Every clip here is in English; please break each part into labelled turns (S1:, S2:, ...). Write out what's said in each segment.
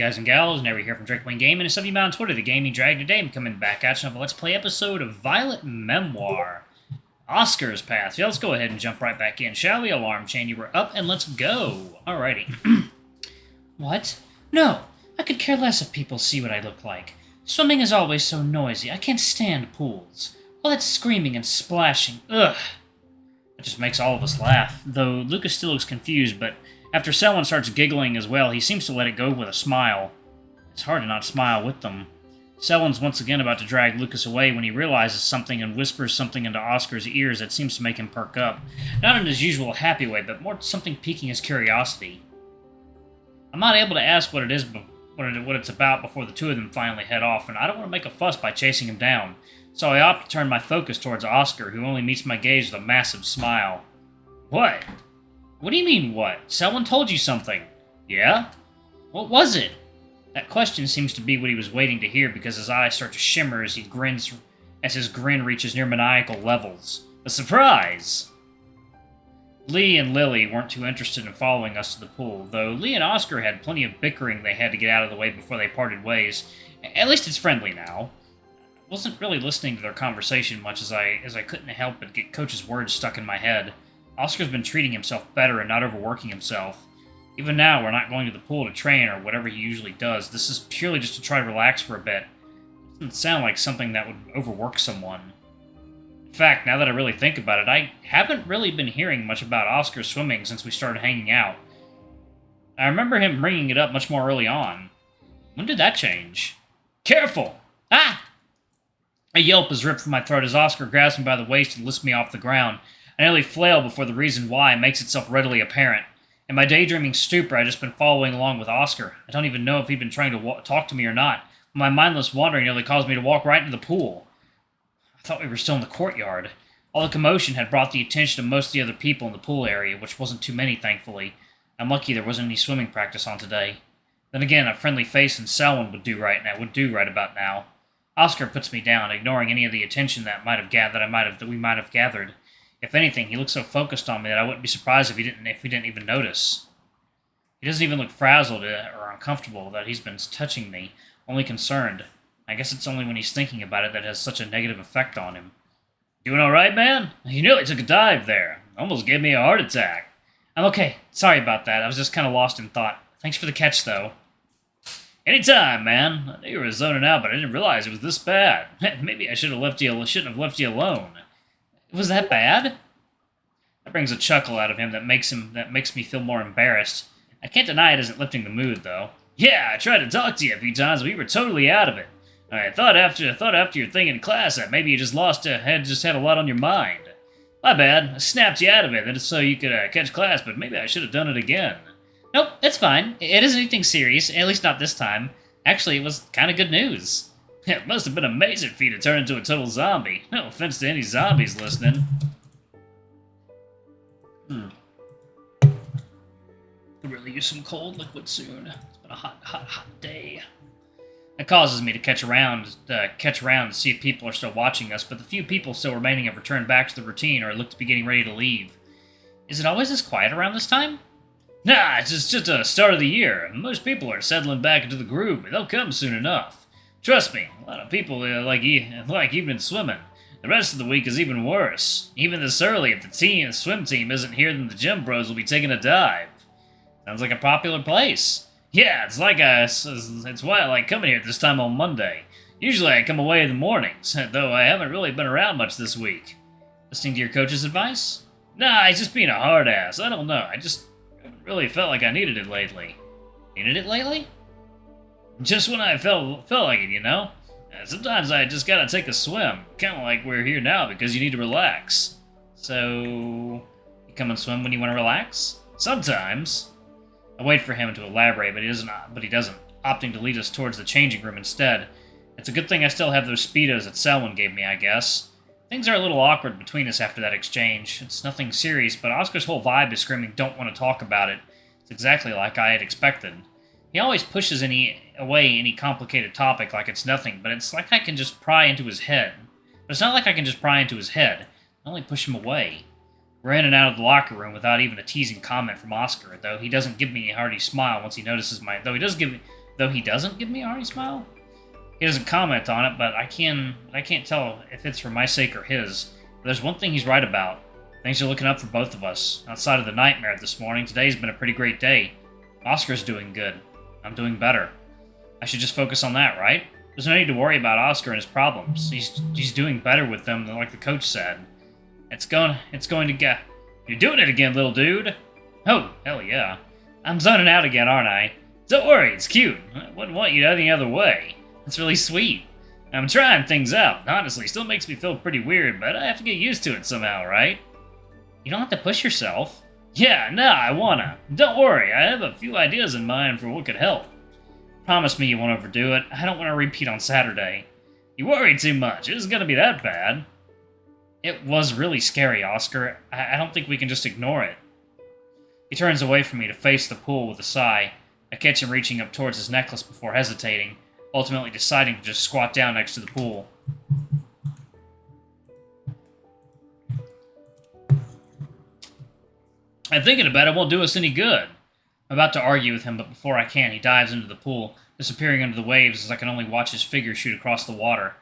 S1: guys and gals? Never hear from Drake Wayne Gaming, and some of you on Twitter, the Gaming Drag. Today I'm coming back at you with a Let's Play episode of Violet Memoir. Oscar's Path. Yeah, let's go ahead and jump right back in, shall we? Alarm chain, you were up, and let's go. Alrighty. What? No, I could care less if people see what I look like. Swimming is always so noisy. I can't stand pools. All that screaming and splashing. Ugh. It just makes all of us laugh, though Lucas still looks confused, but after Selwyn starts giggling as well, he seems to let it go with a smile. It's hard to not smile with them. Selwyn's once again about to drag Lucas away when he realizes something and whispers something into Oscar's ears that seems to make him perk up. Not in his usual happy way, but more something piquing his curiosity. I'm not able to ask what it is, what it's about before the two of them finally head off, and I don't want to make a fuss by chasing him down. So I opt to turn my focus towards Oscar, who only meets my gaze with a massive smile. What? What do you mean, what? Selwyn told you something. Yeah? What was it? That question seems to be what he was waiting to hear because his eyes start to shimmer as he grins, as his grin reaches near maniacal levels. A surprise! Lee and Lily weren't too interested in following us to the pool, though Lee and Oscar had plenty of bickering they had to get out of the way before they parted ways. At least it's friendly now. I wasn't really listening to their conversation much as I couldn't help but get Coach's words stuck in my head. Oscar's been treating himself better and not overworking himself. Even now, we're not going to the pool to train or whatever he usually does. This is purely just to try to relax for a bit. It doesn't sound like something that would overwork someone. In fact, now that I really think about it, I haven't really been hearing much about Oscar swimming since we started hanging out. I remember him bringing it up much more early on. When did that change? Careful! Ah! A yelp is ripped from my throat as Oscar grabs me by the waist and lifts me off the ground. I nearly flail before the reason why makes itself readily apparent. In my daydreaming stupor, I'd just been following along with Oscar. I don't even know if he'd been trying to talk to me or not. My mindless wandering nearly caused me to walk right into the pool. I thought we were still in the courtyard. All the commotion had brought the attention of most of the other people in the pool area, which wasn't too many, thankfully. I'm lucky there wasn't any swimming practice on today. Then again, a friendly face and Selwyn would do right about now. Oscar puts me down, ignoring any of the attention that we might have gathered. If anything, he looks so focused on me that I wouldn't be surprised if we didn't even notice. He doesn't even look frazzled or uncomfortable that he's been touching me, only concerned. I guess it's only when he's thinking about it that it has such a negative effect on him. Doing all right, man? You nearly took a dive there. Almost gave me a heart attack. I'm okay. Sorry about that. I was just kind of lost in thought. Thanks for the catch, though. Anytime, man. I knew you were zoning out, but I didn't realize it was this bad. Maybe I shouldn't have left you alone. Was that bad? That brings a chuckle out of him that makes me feel more embarrassed. I can't deny it isn't lifting the mood, though. Yeah, I tried to talk to you a few times, but you were totally out of it. I thought after your thing in class that maybe you just had a lot on your mind. My bad. I snapped you out of it so you could catch class, but maybe I should have done it again. Nope, it's fine. It isn't anything serious, at least not this time. Actually, it was kind of good news. It must have been amazing for you to turn into a total zombie. No offense to any zombies listening. Could really use some cold liquid soon. It's been a hot day. It causes me to catch around to see if people are still watching us, but the few people still remaining have returned back to the routine or look to be getting ready to leave. Is it always this quiet around this time? Nah, it's just the start of the year. Most people are settling back into the groove, but they'll come soon enough. Trust me, a lot of people like evening swimming. The rest of the week is even worse. Even this early, if the swim team isn't here, then the gym bros will be taking a dive. Sounds like a popular place. Yeah, it's why I like coming here at this time on Monday. Usually I come away in the mornings, though I haven't really been around much this week. Listening to your coach's advice? Nah, he's just being a hard ass. I don't know. I just haven't really felt like I needed it lately. Needed it lately? Just when I felt like it, you know? Sometimes I just gotta take a swim, kind of like we're here now because you need to relax. So, you come and swim when you want to relax? Sometimes. I wait for him to elaborate, but he doesn't, opting to lead us towards the changing room instead. It's a good thing I still have those Speedos that Selwyn gave me, I guess. Things are a little awkward between us after that exchange. It's nothing serious, but Oscar's whole vibe is screaming, don't want to talk about it. It's exactly like I had expected. He always pushes away any complicated topic like it's nothing, but it's like I can just pry into his head. But it's not like I can just pry into his head. I only push him away. We're in and out of the locker room without even a teasing comment from Oscar, though he doesn't give me a hearty smile once he notices my... Though he does give though he doesn't give me a hearty smile. He doesn't comment on it, but I can't tell if it's for my sake or his. But there's one thing he's right about. Things are looking up for both of us. Outside of the nightmare this morning, today's been a pretty great day. Oscar's doing good. I'm doing better. I should just focus on that, right? There's no need to worry about Oscar and his problems. He's doing better with them than like the coach said. It's going to get... You're doing it again, little dude. Oh, hell yeah. I'm zoning out again, aren't I? Don't worry, it's cute. I wouldn't want you any other way. It's really sweet. I'm trying things out. Honestly, still makes me feel pretty weird, but I have to get used to it somehow, right? You don't have to push yourself. Yeah, no, I wanna. Don't worry, I have a few ideas in mind for what could help. Promise me you won't overdo it. I don't want to repeat on Saturday. You worry too much. It isn't gonna be that bad. It was really scary, Oscar. I don't think we can just ignore it. He turns away from me to face the pool with a sigh. I catch him reaching up towards his necklace before hesitating, ultimately deciding to just squat down next to the pool. I'm thinking about it won't do us any good. I'm about to argue with him, but before I can, he dives into the pool, disappearing under the waves as I can only watch his figure shoot across the water.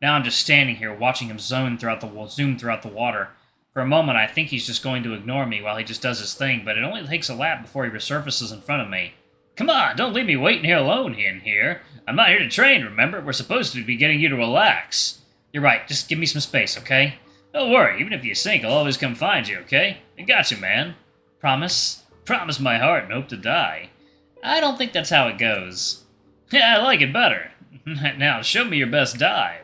S1: Now I'm just standing here, watching him zoom throughout the water. For a moment, I think he's just going to ignore me while he just does his thing, but it only takes a lap before he resurfaces in front of me. Come on, don't leave me waiting here alone in here. I'm not here to train, remember? We're supposed to be getting you to relax. You're right, just give me some space, okay? Don't worry, even if you sink, I'll always come find you, okay? I got you, man. Promise? Promise my heart and hope to die. I don't think that's how it goes. Yeah, I like it better. Now, show me your best dive.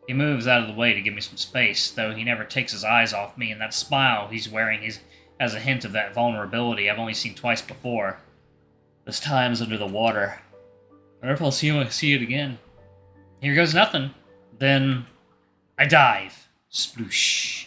S1: He moves out of the way to give me some space, though he never takes his eyes off me, and that smile he's wearing has a hint of that vulnerability I've only seen twice before. This time's under the water. I wonder if I'll see it again. Here goes nothing. Then I dive. Sploosh.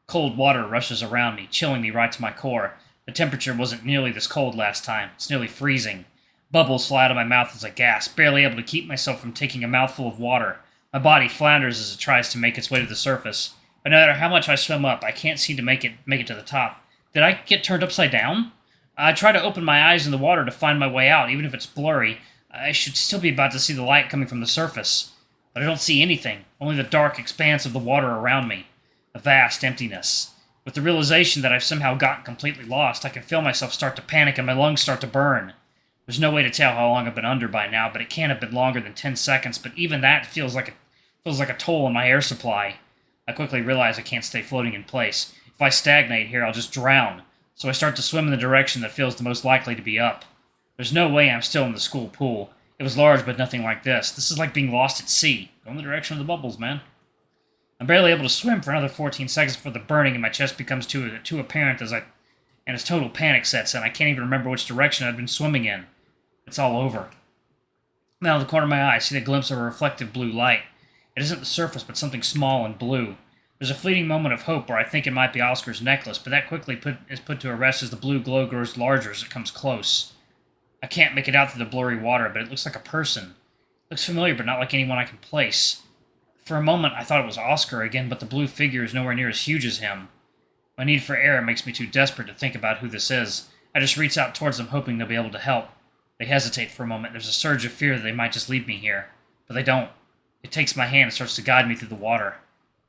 S1: Cold water rushes around me, chilling me right to my core. The temperature wasn't nearly this cold last time. It's nearly freezing. Bubbles fly out of my mouth as I gasp, barely able to keep myself from taking a mouthful of water. My body flounders as it tries to make its way to the surface. But no matter how much I swim up, I can't seem to make it to the top. Did I get turned upside down? I try to open my eyes in the water to find my way out, even if it's blurry. I should still be about to see the light coming from the surface. But I don't see anything, only the dark expanse of the water around me. A vast emptiness. With the realization that I've somehow gotten completely lost, I can feel myself start to panic and my lungs start to burn. There's no way to tell how long I've been under by now, but it can't have been longer than 10 seconds, but even that feels like a toll on my air supply. I quickly realize I can't stay floating in place. If I stagnate here, I'll just drown. So I start to swim in the direction that feels the most likely to be up. There's no way I'm still in the school pool. It was large, but nothing like this. This is like being lost at sea. Go in the direction of the bubbles, man. I'm barely able to swim for another 14 seconds before the burning in my chest becomes too apparent and as total panic sets in. I can't even remember which direction I'd been swimming in. It's all over. Now, in the corner of my eye, I see the glimpse of a reflective blue light. It isn't the surface, but something small and blue. There's a fleeting moment of hope where I think it might be Oscar's necklace, but that quickly is put to rest as the blue glow grows larger as it comes close. I can't make it out through the blurry water, but it looks like a person. It looks familiar, but not like anyone I can place. For a moment, I thought it was Oscar again, but the blue figure is nowhere near as huge as him. My need for air makes me too desperate to think about who this is. I just reach out towards them, hoping they'll be able to help. They hesitate for a moment. There's a surge of fear that they might just leave me here. But they don't. It takes my hand and starts to guide me through the water.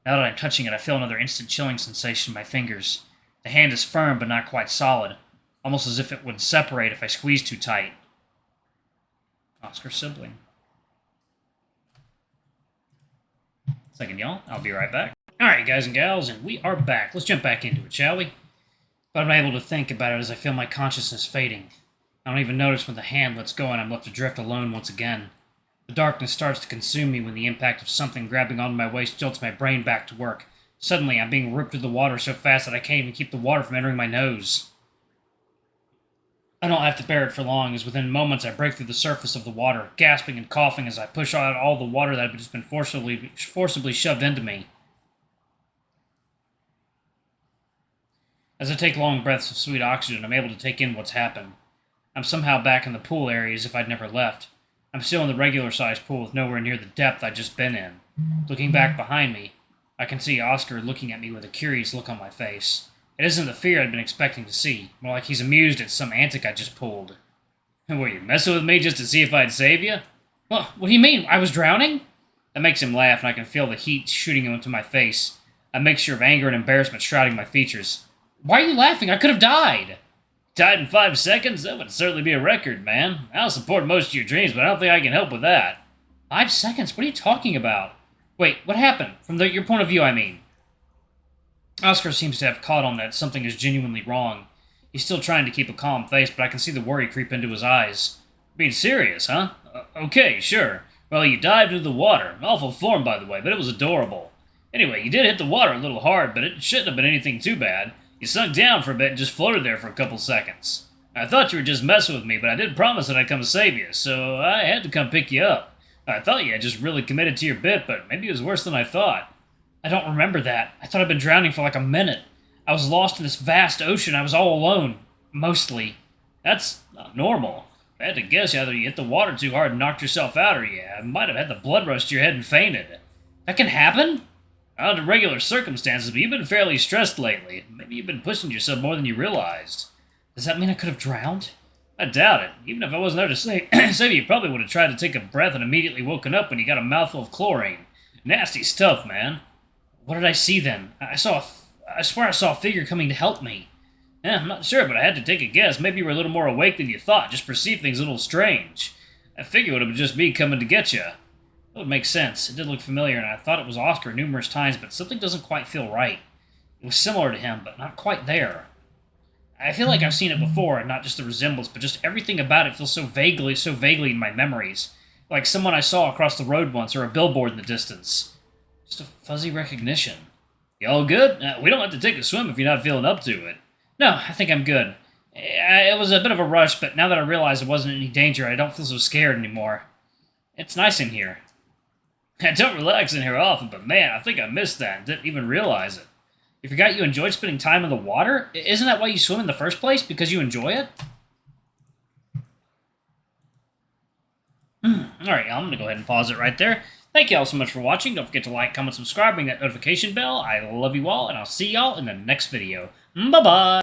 S1: Now that I'm touching it, I feel another instant chilling sensation in my fingers. The hand is firm, but not quite solid. Almost as if it would separate if I squeeze too tight. Oscar's sibling. Second, y'all. I'll be right back. Alright, guys and gals, and we are back. Let's jump back into it, shall we? But I'm able to think about it as I feel my consciousness fading. I don't even notice when the hand lets go and I'm left to drift alone once again. The darkness starts to consume me when the impact of something grabbing onto my waist jolts my brain back to work. Suddenly, I'm being ripped through the water so fast that I can't even keep the water from entering my nose. I don't have to bear it for long, as within moments I break through the surface of the water, gasping and coughing as I push out all the water that had just been forcibly shoved into me. As I take long breaths of sweet oxygen, I'm able to take in what's happened. I'm somehow back in the pool area as if I'd never left. I'm still in the regular-sized pool with nowhere near the depth I'd just been in. Looking back behind me, I can see Oscar looking at me with a curious look on my face. It isn't the fear I'd been expecting to see, more like he's amused at some antic I just pulled. Were you messing with me just to see if I'd save you? Well, what do you mean? I was drowning? That makes him laugh, and I can feel the heat shooting into my face. A mixture of anger and embarrassment shrouding my features. Why are you laughing? I could have died. Died in 5 seconds? That would certainly be a record, man. I'll support most of your dreams, but I don't think I can help with that. 5 seconds? What are you talking about? Wait, what happened? From your point of view, I mean. Oscar seems to have caught on that something is genuinely wrong. He's still trying to keep a calm face, but I can see the worry creep into his eyes. Being serious, huh? Okay, sure. Well, you dived into the water. Awful form, by the way, but it was adorable. Anyway, you did hit the water a little hard, but it shouldn't have been anything too bad. You sunk down for a bit and just floated there for a couple seconds. I thought you were just messing with me, but I did promise that I'd come save you, so I had to come pick you up. I thought you had just really committed to your bit, but maybe it was worse than I thought. I don't remember that. I thought I'd been drowning for like a minute. I was lost in this vast ocean. I was all alone. Mostly. That's not normal. If I had to guess, either you hit the water too hard and knocked yourself out, or you might have had the blood rush to your head and fainted. That can happen? Under regular circumstances, but you've been fairly stressed lately. Maybe you've been pushing yourself more than you realized. Does that mean I could have drowned? I doubt it. Even if I wasn't there to save you, you probably would have tried to take a breath and immediately woken up when you got a mouthful of chlorine. Nasty stuff, man. What did I see then? I swear I saw a figure coming to help me. I'm not sure, but I had to take a guess. Maybe you were a little more awake than you thought, just perceived things a little strange. That figure would have just me coming to get you. That would make sense. It did look familiar, and I thought it was Oscar numerous times, but something doesn't quite feel right. It was similar to him, but not quite there. I feel like I've seen it before, and not just the resemblance, but just everything about it feels so vaguely in my memories. Like someone I saw across the road once, or a billboard in the distance. Just a fuzzy recognition. You all good? We don't have to take a swim if you're not feeling up to it. No, I think I'm good. It was a bit of a rush, but now that I realize it wasn't any danger, I don't feel so scared anymore. It's nice in here. I don't relax in here often, but man, I think I missed that and didn't even realize it. You forgot you enjoyed spending time in the water? Isn't that why you swim in the first place? Because you enjoy it? Alright, I'm going to go ahead and pause it right there. Thank you all so much for watching. Don't forget to like, comment, subscribe, ring that notification bell. I love you all, and I'll see y'all in the next video. Bye-bye!